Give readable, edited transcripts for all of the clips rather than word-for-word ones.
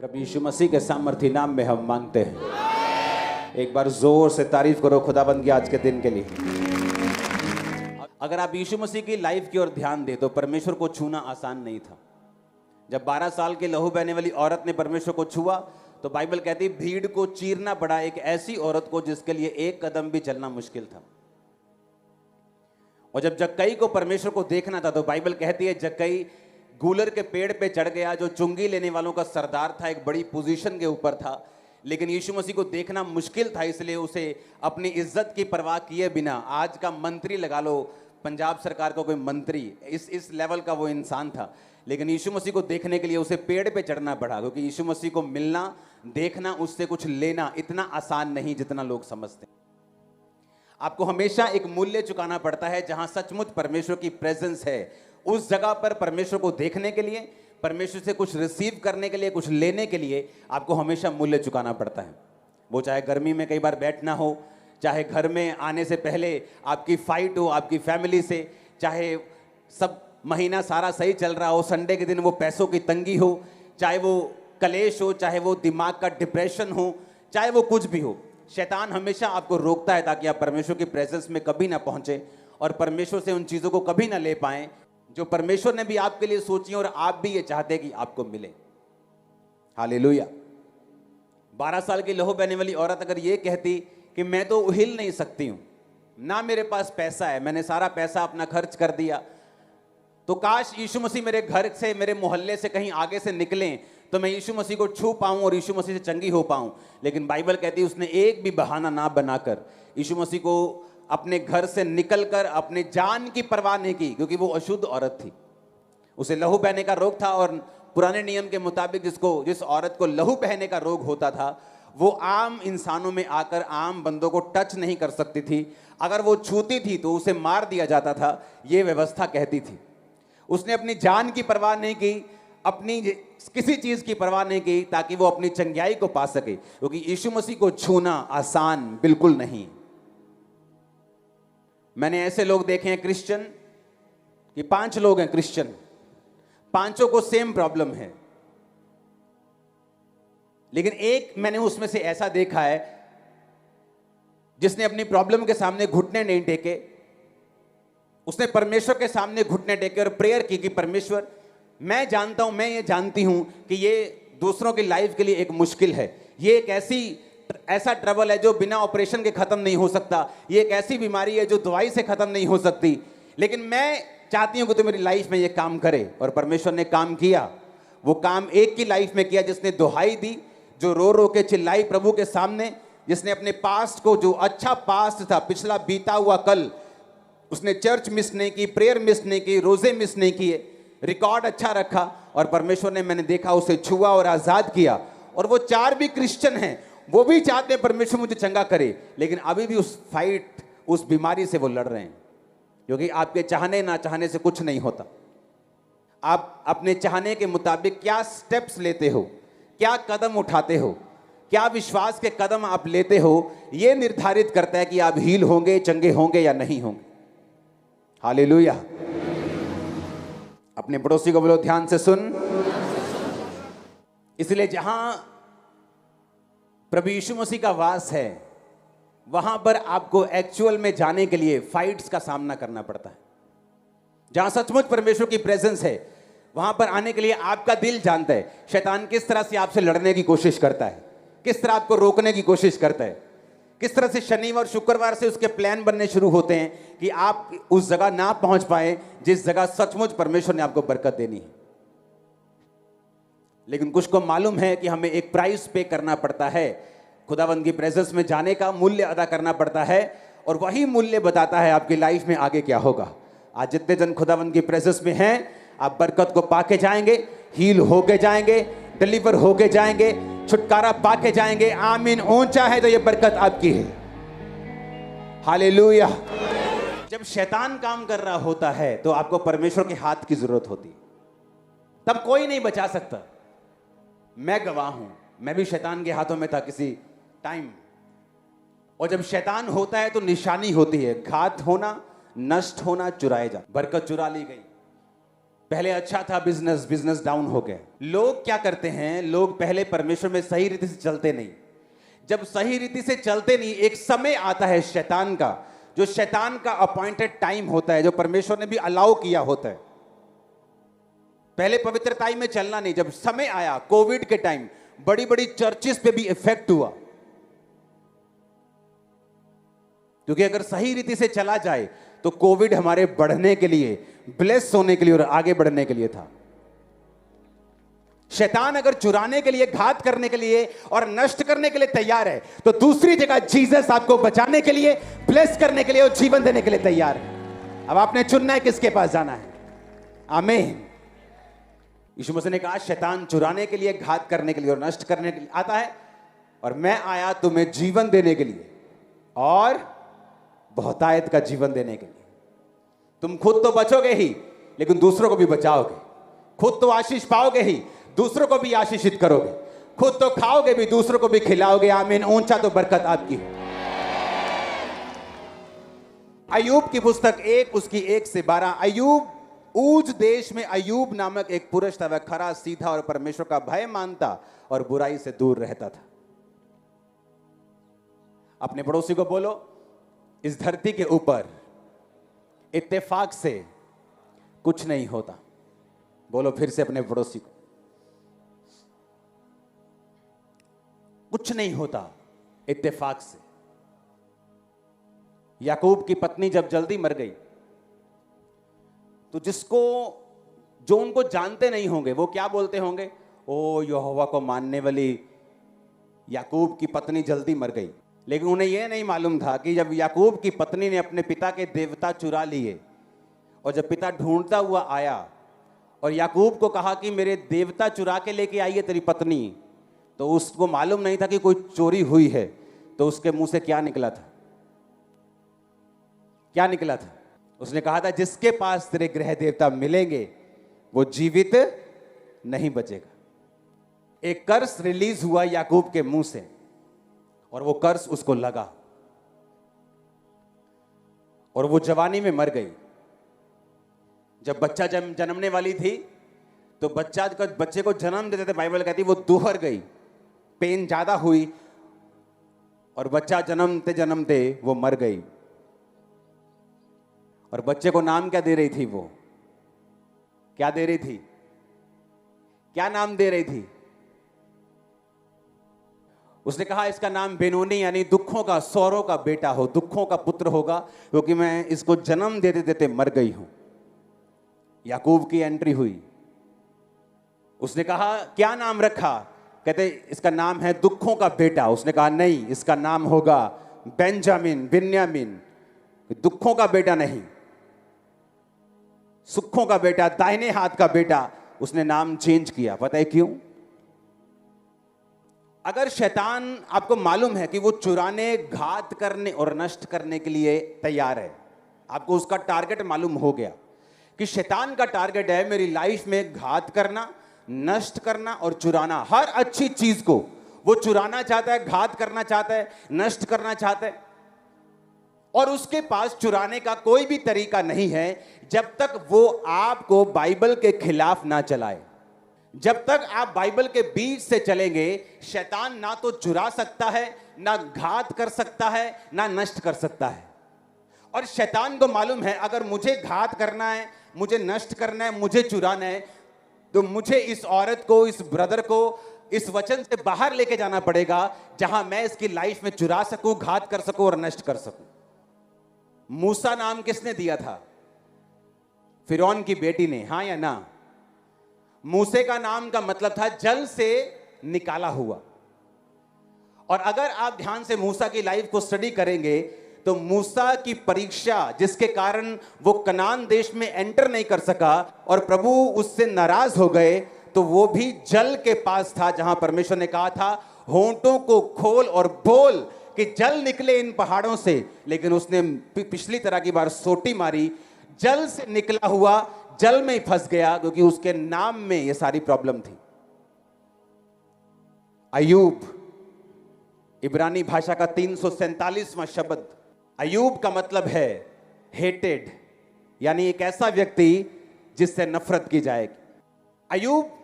प्रभु यीशु मसीह के सामर्थी नाम में हम मांगते हैं। एक बार जोर से तारीफ करो खुदाबंद की आज के दिन के लिए। अगर आप यीशु मसीह की लाइफ की ओर ध्यान दें तो परमेश्वर को छूना आसान नहीं था। जब 12 साल की लहू बहने वाली औरत ने परमेश्वर को छुआ तो बाइबल कहती है भीड़ को चीरना पड़ा एक ऐसी औरत को जिसके लिए एक कदम भी चलना मुश्किल था। और जब जक्कई को परमेश्वर को देखना था तो बाइबल कहती है जक्कई गूलर के पेड़ पे चढ़ गया, जो चुंगी लेने वालों का सरदार था, एक बड़ी पोजीशन के ऊपर था, लेकिन यीशु मसीह को देखना मुश्किल था, इसलिए उसे अपनी इज्जत की परवाह किए बिना, आज का मंत्री लगा लो, पंजाब सरकार का कोई मंत्री, इस लेवल का वो इंसान था, लेकिन यीशु मसीह को देखने के लिए उसे पेड़ पे चढ़ना पड़ा, क्योंकि यीशु मसीह को मिलना, देखना, उससे कुछ लेना इतना आसान नहीं जितना लोग समझते हैं। आपको हमेशा एक मूल्य चुकाना पड़ता है। जहां सचमुच परमेश्वर की प्रेजेंस है उस जगह पर परमेश्वर को देखने के लिए, परमेश्वर से कुछ रिसीव करने के लिए, कुछ लेने के लिए आपको हमेशा मूल्य चुकाना पड़ता है। वो चाहे गर्मी में कई बार बैठना हो, चाहे घर में आने से पहले आपकी फाइट हो आपकी फैमिली से, चाहे सब महीना सारा सही चल रहा हो, संडे के दिन वो पैसों की तंगी हो, चाहे वो कलेश हो, चाहे वो दिमाग का डिप्रेशन हो, चाहे वो कुछ भी हो, शैतान हमेशा आपको रोकता है ताकि आप परमेश्वर की प्रेजेंस में कभी ना पहुंचे और परमेश्वर से उन चीज़ों को कभी ना ले पाएं जो परमेश्वर ने भी आपके लिए सोची और आप भी ये चाहते कि आपको मिले। हालेलुया। 12 साल की लहू बहने वाली औरत अगर ये कहती कि मैं तो हिल नहीं सकती हूं, ना मेरे पास पैसा है, मैंने सारा पैसा अपना खर्च कर दिया, तो काश यीशु मसीह मेरे घर से, मेरे मोहल्ले से कहीं आगे से निकलें तो मैं यीशु मसीह को छू पाऊं और यीशु मसीह से चंगी हो पाऊं। लेकिन बाइबल कहती है उसने एक भी बहाना ना बनाकर यीशु मसीह को अपने घर से निकलकर अपने जान की परवाह नहीं की, क्योंकि वो अशुद्ध औरत थी, उसे लहू बहने का रोग था। और पुराने नियम के मुताबिक जिस औरत को लहू बहने का रोग होता था वो आम इंसानों में आकर आम बंदों को टच नहीं कर सकती थी। अगर वो छूती थी तो उसे मार दिया जाता था, ये व्यवस्था कहती थी। उसने अपनी जान की परवाह नहीं की, अपनी किसी चीज की परवाह नहीं की ताकि वो अपनी चंगाई को पा सके, क्योंकि यीशु मसीह को छूना आसान बिल्कुल नहीं। मैंने ऐसे लोग देखे हैं क्रिश्चियन कि 5 लोग हैं क्रिश्चियन, 5 को सेम प्रॉब्लम है, लेकिन एक मैंने उसमें से ऐसा देखा है जिसने अपनी प्रॉब्लम के सामने घुटने नहीं टेके, उसने परमेश्वर के सामने घुटने टेके और प्रेयर की कि परमेश्वर मैं जानता हूं, मैं ये जानती हूं कि ये दूसरों की लाइफ के लिए एक मुश्किल है, ये एक ऐसा ट्रबल है जो बिना ऑपरेशन के खत्म नहीं हो सकता, ये एक ऐसी बीमारी है जो दवाई से खत्म नहीं हो सकती, लेकिन मैं चाहती हूं कि तू मेरी लाइफ में ये काम करे। और परमेश्वर ने काम किया। वो काम एक की लाइफ में किया जिसने दुहाई दी, जो रो रो के चिल्लाई प्रभु के सामने, जिसने अपने पास्ट को, जो अच्छा पास्ट था, पिछला बीता हुआ कल, उसने चर्च मिस नहीं की, प्रेयर मिस नहीं की, रोजे मिस नहीं किए, रिकॉर्ड अच्छा रखा और परमेश्वर ने, मैंने देखा, उसे छुआ और आजाद किया। और वो 4 भी क्रिश्चियन हैं, वो भी चाहते हैं परमेश्वर मुझे चंगा करे, लेकिन अभी भी उस फाइट, उस बीमारी से वो लड़ रहे हैं, क्योंकि आपके चाहने ना चाहने से कुछ नहीं होता। आप अपने चाहने के मुताबिक क्या स्टेप्स लेते हो, क्या कदम उठाते हो, क्या विश्वास के कदम आप लेते हो, यह निर्धारित करता है कि आप हील होंगे, चंगे होंगे या नहीं होंगे। हालेलुया। अपने पड़ोसी को बोलो ध्यान से सुन। इसलिए जहां प्रभु यीशु मसीह का वास है वहां पर आपको एक्चुअल में जाने के लिए फाइट्स का सामना करना पड़ता है। जहां सचमुच परमेश्वर की प्रेजेंस है वहां पर आने के लिए आपका दिल जानता है शैतान किस तरह से आपसे लड़ने की कोशिश करता है, किस तरह आपको रोकने की कोशिश करता है, किस तरह से शनिवार शुक्रवार से उसके प्लान बनने शुरू होते हैं कि आप उस जगह ना पहुंच पाए जिस जगह सचमुच परमेश्वर ने आपको बरकत देनी है। लेकिन कुछ को मालूम है कि हमें एक प्राइस पे करना पड़ता है, खुदावंद की प्रेजेंस में जाने का मूल्य अदा करना पड़ता है, और वही मूल्य बताता है आपकी लाइफ में आगे क्या होगा। आज जितने जन खुदावंद की प्रेजेंस में हैं, आप बरकत को पाके जाएंगे, हील होके जाएंगे, डिलीवर होके जाएंगे, छुटकारा पाके जाएंगे। आमीन। ऊंचा है तो ये बरकत आपकी है। हालेलुया। जब शैतान काम कर रहा होता है तो आपको परमेश्वर के हाथ की जरूरत होती है, तब कोई नहीं बचा सकता। मैं गवाह हूं, मैं भी शैतान के हाथों में था किसी टाइम, और जब शैतान होता है तो निशानी होती है, घात होना, नष्ट होना, चुराए जा। बरकत चुरा ली गई, पहले अच्छा था बिजनेस, बिजनेस डाउन हो गया। लोग क्या करते हैं, लोग पहले परमेश्वर में सही रीति से चलते नहीं। जब सही रीति से चलते नहीं, एक समय आता है शैतान का, जो शैतान का अपॉइंटेड टाइम होता है, जो परमेश्वर ने भी अलाउ किया होता है। पहले पवित्रताई में चलना नहीं, जब समय आया कोविड के टाइम, बड़ी बड़ी चर्चेस पे भी इफेक्ट हुआ, क्योंकि अगर सही रीति से चला जाए तो कोविड हमारे बढ़ने के लिए, ब्लेस होने के लिए और आगे बढ़ने के लिए था। शैतान अगर चुराने के लिए, घात करने के लिए और नष्ट करने के लिए तैयार है, तो दूसरी जगह जीसस आपको बचाने के लिए, ब्लेस करने के लिए और जीवन देने के लिए तैयार है। अब आपने चुनना है किसके पास जाना है। आमीन। यीशु मसीह ने कहा शैतान चुराने के लिए, घात करने के लिए और नष्ट करने के लिए आता है, और मैं आया तुम्हें जीवन देने के लिए और बहुतायत का जीवन देने के लिए। तुम खुद तो बचोगे ही, लेकिन दूसरों को भी बचाओगे। खुद तो आशीष पाओगे ही, दूसरों को भी आशीषित करोगे। खुद तो खाओगे भी, दूसरों को भी खिलाओगे। आमीन। ऊंचा तो बरकत आपकी। अय्यूब की पुस्तक 1 उसकी 1 से 12। अय्यूब, ऊज देश में अय्यूब नामक एक पुरुष था। वह खरा, सीधा और परमेश्वर का भय मानता और बुराई से दूर रहता था। अपने पड़ोसी को बोलो, इस धरती के ऊपर इत्तेफाक से कुछ नहीं होता। बोलो फिर से अपने पड़ोसी को, कुछ नहीं होता इत्तेफाक से। याकूब की पत्नी जब जल्दी मर गई, तो जो उनको जानते नहीं होंगे, वो क्या बोलते होंगे, ओ यहोवा को मानने वाली याकूब की पत्नी जल्दी मर गई। लेकिन उन्हें यह नहीं मालूम था कि जब याकूब की पत्नी ने अपने पिता के देवता चुरा लिए, और जब पिता ढूंढता हुआ आया और याकूब को कहा कि मेरे देवता चुरा के लेके आई है तेरी पत्नी, तो उसको मालूम नहीं था कि कोई चोरी हुई है। तो उसके मुंह से क्या निकला था? क्या निकला था? उसने कहा था जिसके पास तेरे गृह देवता मिलेंगे वो जीवित नहीं बचेगा। एक कर्स रिलीज हुआ याकूब के मुंह से, और वो कर्स उसको लगा, और वो जवानी में मर गई। जब बच्चा जन्मने वाली थी, तो बच्चे को जन्म देते थे, बाइबल कहती वो दुहर गई, पेन ज्यादा हुई, और बच्चा जन्मते जन्मते वो मर गई। और बच्चे को नाम क्या दे रही थी? वो क्या दे रही थी? क्या नाम दे रही थी? उसने कहा इसका नाम बेनोनी, यानी दुखों का, सौरों का बेटा हो, दुखों का पुत्र होगा, क्योंकि मैं इसको जन्म देते देते मर गई हूं। याकूब की एंट्री हुई। उसने कहा क्या नाम रखा? कहते इसका नाम है दुखों का बेटा। उसने कहा नहीं, इसका नाम होगा बेंजामिन, बिन्यामिन। दुखों का बेटा नहीं, सुखों का बेटा, दाहिने हाथ का बेटा। उसने नाम चेंज किया। पता है क्यों? अगर शैतान, आपको मालूम है कि वो चुराने, घात करने और नष्ट करने के लिए तैयार है, आपको उसका टारगेट मालूम हो गया कि शैतान का टारगेट है मेरी लाइफ में घात करना, नष्ट करना और चुराना। हर अच्छी चीज को वो चुराना चाहता है, घात करना चाहता है, नष्ट करना चाहता है। और उसके पास चुराने का कोई भी तरीका नहीं है जब तक वो आपको बाइबल के खिलाफ ना चलाए। जब तक आप बाइबल के बीच से चलेंगे, शैतान ना तो चुरा सकता है, ना घात कर सकता है, ना नष्ट कर सकता है। और शैतान को मालूम है अगर मुझे घात करना है, मुझे नष्ट करना है, मुझे चुराना है, तो मुझे इस औरत को, इस ब्रदर को इस वचन से बाहर लेके जाना पड़ेगा, जहां मैं इसकी लाइफ में चुरा सकूं, घात कर सकूं और नष्ट कर सकूं। मूसा नाम किसने दिया था? फिरौन की बेटी ने, हां या ना? मूसे का नाम का मतलब था जल से निकाला हुआ। और अगर आप ध्यान से मूसा की लाइफ को स्टडी करेंगे, तो मूसा की परीक्षा, जिसके कारण वो कनान देश में एंटर नहीं कर सका और प्रभु उससे नाराज हो गए, तो वो भी जल के पास था, जहां परमेश्वर ने कहा था होंठों को खोल और बोल कि जल निकले इन पहाड़ों से। लेकिन उसने पिछली तरह की बार सोटी मारी, जल से निकला हुआ जल में ही फंस गया, क्योंकि उसके नाम में यह सारी प्रॉब्लम थी। अय्यूब, इब्रानी भाषा का 347वां शब्द। अय्यूब का मतलब है हेटेड, यानी एक ऐसा व्यक्ति जिससे नफरत की जाएगी। अय्यूब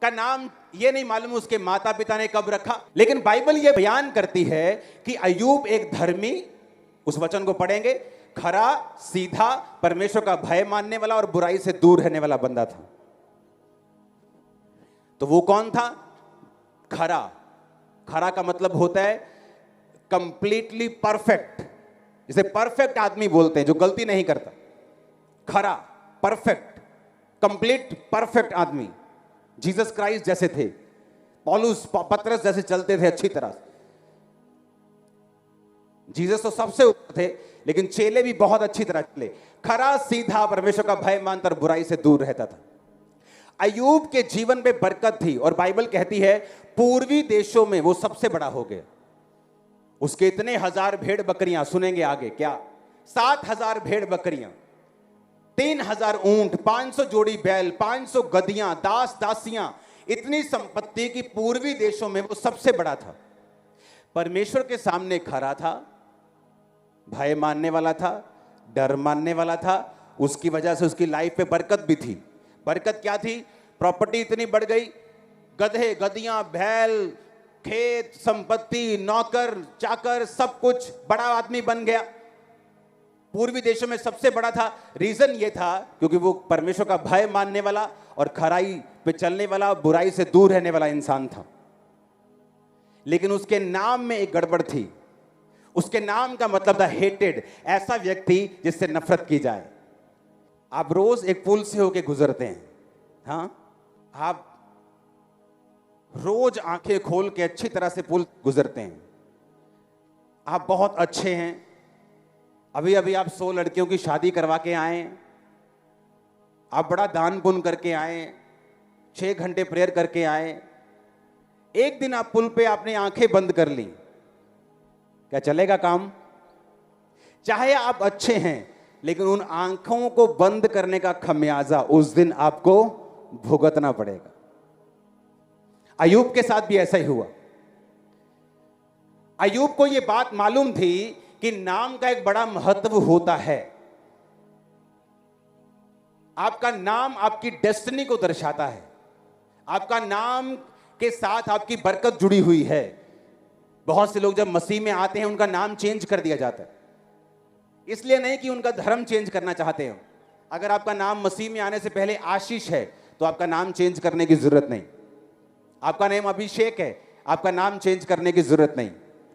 का नाम ये नहीं मालूम उसके माता पिता ने कब रखा, लेकिन बाइबल ये बयान करती है कि अय्यूब एक धर्मी, उस वचन को पढ़ेंगे, खरा, सीधा, परमेश्वर का भय मानने वाला और बुराई से दूर रहने वाला बंदा था। तो वो कौन था? खरा। खरा का मतलब होता है कंप्लीटली परफेक्ट, जिसे परफेक्ट आदमी बोलते हैं, जो गलती नहीं करता। खरा, परफेक्ट, कंप्लीट परफेक्ट आदमी। जीसस क्राइस्ट जैसे थे, पौलुस पतरस जैसे चलते थे अच्छी तरह से। जीसस तो सबसे ऊपर थे, लेकिन चेले भी बहुत अच्छी तरह चले। खरा, सीधा, परमेश्वर का भय मानता और बुराई से दूर रहता था। अय्यूब के जीवन में बरकत थी और बाइबल कहती है पूर्वी देशों में वो सबसे बड़ा हो गया। उसके इतने हजार भेड़ बकरियां, सुनेंगे आगे क्या, 7,000 भेड़ बकरियां, 3,000 ऊंट, 500 जोड़ी बैल, 500 गधियां, दास दासियां, इतनी संपत्ति की पूर्वी देशों में वो सबसे बड़ा था। परमेश्वर के सामने खरा था, भय मानने वाला था, डर मानने वाला था। उसकी वजह से उसकी लाइफ पे बरकत भी थी। बरकत क्या थी? प्रॉपर्टी इतनी बढ़ गई, गधे, गधियां, बैल, खेत, संपत्ति, नौकर चाकर, सब कुछ, बड़ा आदमी बन गया। पूर्वी देशों में सबसे बड़ा था। रीजन ये था क्योंकि वो परमेश्वर का भय मानने वाला और खराई पे चलने वाला, बुराई से दूर रहने वाला इंसान था। लेकिन उसके नाम में एक गड़बड़ थी। उसके नाम का मतलब था हेटेड, ऐसा व्यक्ति जिससे नफरत की जाए। आप रोज एक पुल से होके गुजरते हैं, हाँ, आप रोज आंखें खोल के अच्छी तरह से पुल गुजरते हैं। आप बहुत अच्छे हैं, अभी अभी आप 100 लड़कियों की शादी करवा के आए, आप बड़ा दान पुण्य करके आए, 6 घंटे प्रेयर करके आए। एक दिन आप पुल पे आपने आंखें बंद कर ली, क्या चलेगा काम? चाहे आप अच्छे हैं, लेकिन उन आंखों को बंद करने का खमियाजा उस दिन आपको भुगतना पड़ेगा। अय्यूब के साथ भी ऐसा ही हुआ। अय्यूब को यह बात मालूम थी कि नाम का एक बड़ा महत्व होता है। आपका नाम आपकी डेस्टिनी को दर्शाता है। आपका नाम के साथ आपकी बरकत जुड़ी हुई है। बहुत से लोग जब मसीह में आते हैं उनका नाम चेंज कर दिया जाता है, इसलिए नहीं कि उनका धर्म चेंज करना चाहते हो। अगर आपका नाम मसीह में आने से पहले आशीष है तो आपका नाम चेंज करने की जरूरत नहीं। आपका नेम अभिषेक है, आपका नाम चेंज करने की जरूरत नहीं।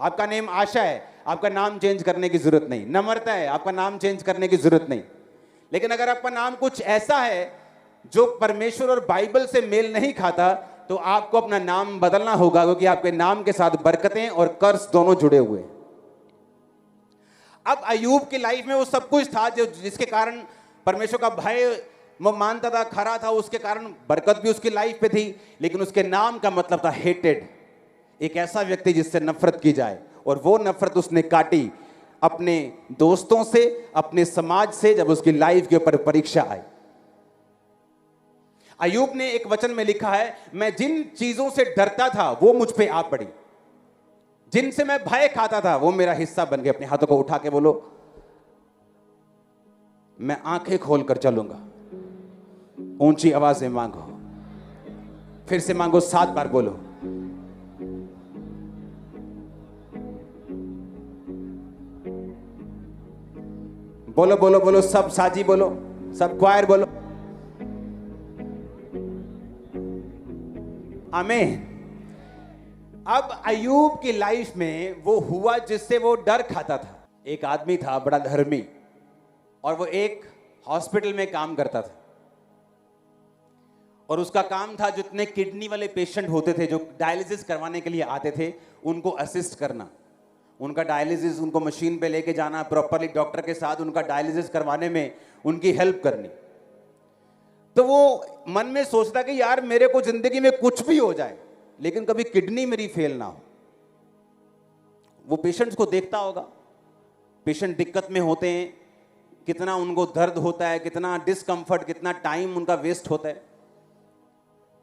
आपका नेम आशा है, आपका नाम चेंज करने की जरूरत नहीं। नम्रता है, आपका नाम चेंज करने की जरूरत नहीं। लेकिन अगर आपका नाम कुछ ऐसा है जो परमेश्वर और बाइबल से मेल नहीं खाता, तो आपको अपना नाम बदलना होगा, क्योंकि आपके नाम के साथ बरकतें और कर्ज दोनों जुड़े हुए हैं। अब अय्यूब की लाइफ में वो सब कुछ था जो जिसके कारण परमेश्वर का भय वो मानता था, खरा था, उसके कारण बरकत भी उसकी लाइफ पे थी। लेकिन उसके नाम का मतलब था हेटेड, एक ऐसा व्यक्ति जिससे नफरत की जाए। और वो नफरत उसने काटी अपने दोस्तों से, अपने समाज से, जब उसकी लाइफ के ऊपर परीक्षा आई। अय्यूब ने एक वचन में लिखा है, मैं जिन चीजों से डरता था वो मुझ पे आ पड़ी, जिनसे मैं भय खाता था वो मेरा हिस्सा बन गए। अपने हाथों को उठा के बोलो, मैं आंखें खोलकर चलूंगा। ऊंची आवाज से मांगो, फिर से मांगो, 7 बार बोलो। बोलो बोलो बोलो, सब साजी बोलो, सब क्वायर बोलो, आमीन। अब अय्यूब की लाइफ में वो हुआ जिससे वो डर खाता था। एक आदमी था बड़ा धर्मी, और वो एक हॉस्पिटल में काम करता था। और उसका काम था जितने किडनी वाले पेशेंट होते थे जो डायलिसिस करवाने के लिए आते थे, उनको असिस्ट करना, उनका डायलिसिस, उनको मशीन पे लेके जाना, प्रॉपरली डॉक्टर के साथ उनका डायलिसिस करवाने में उनकी हेल्प करनी। तो वो मन में सोचता कि यार मेरे को जिंदगी में कुछ भी हो जाए लेकिन कभी किडनी मेरी फेल ना हो। वो पेशेंट्स को देखता होगा, पेशेंट दिक्कत में होते हैं, कितना उनको दर्द होता है, कितना डिस्कंफर्ट, कितना टाइम उनका वेस्ट होता है।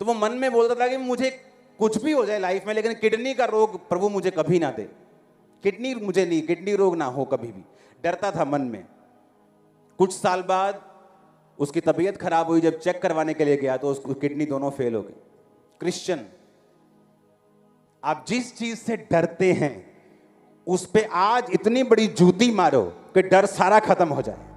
तो वो मन में बोलता था कि मुझे कुछ भी हो जाए लाइफ में, लेकिन किडनी का रोग प्रभु मुझे कभी ना दे, किडनी मुझे नहीं, किडनी रोग ना हो कभी भी। डरता था मन में। कुछ साल बाद उसकी तबीयत खराब हुई, जब चेक करवाने के लिए गया तो उसकी किडनी दोनों फेल हो गई। क्रिश्चियन, आप जिस चीज से डरते हैं उस पे आज इतनी बड़ी जूती मारो कि डर सारा खत्म हो जाए।